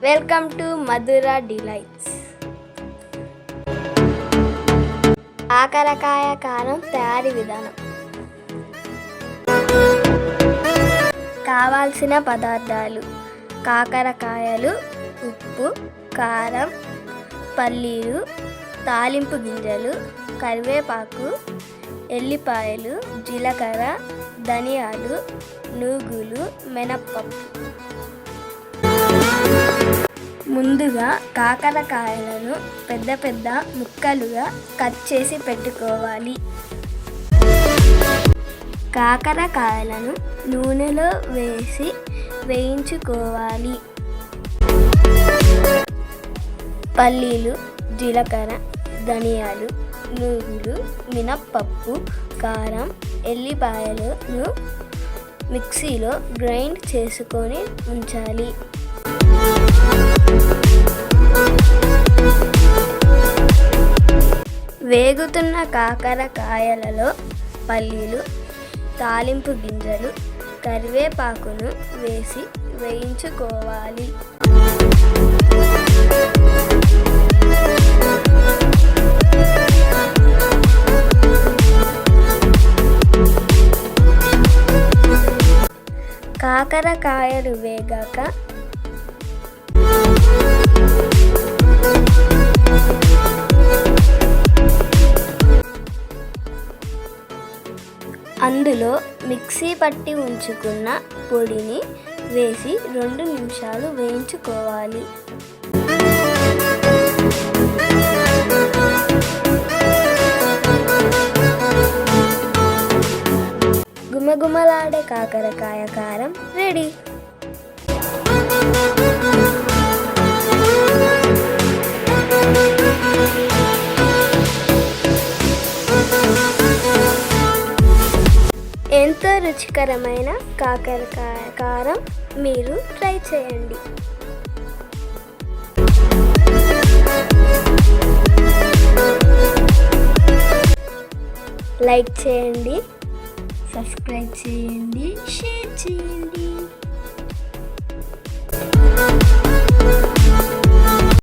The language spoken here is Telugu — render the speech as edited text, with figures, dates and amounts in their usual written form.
Welcome to Mathura delights. కాకరకాయ కారం తయారీ విధానం. కావాల్సిన పదార్థాలు: కాకరకాయలు, ఉప్పు, కారం, పల్లీలు, తాలింపు గింజలు, కరివేపాకు, ఎల్లిపాయలు, జీలకర్ర, ధనియాలు, నూగులు, మినప్పప్పు. ముందుగా కాకరకాయలను పెద్ద పెద్ద ముక్కలుగా కట్ చేసి పెట్టుకోవాలి. కాకరకాయలను నూనెలో వేసి వేయించుకోవాలి. పల్లీలు, జీలకర్ర, ధనియాలు, నూగులు, మినప్పప్పు, కారం, ఎల్లిపాయలను మిక్సీలో గ్రైండ్ చేసుకొని ఉంచాలి. వేగుతున్న కాకరకాయలలో పల్లీలు, తాలింపు గింజలు, కరివేపాకును వేసి వేయించుకోవాలి. కాకరకాయలు వేగాక అందులో మిక్సీ పట్టి ఉంచుకున్న పొడిని వేసి 2 నిమిషాలు వేయించుకోవాలి. గుమగుమలాడే కాకరకాయ కారం రెడీ. ఎంతో రుచికరమైన కాకరకాయ కారం మీరు ట్రై చేయండి. లైక్ చేయండి, సబ్స్క్రైబ్ చేయండి, షేర్ చేయండి.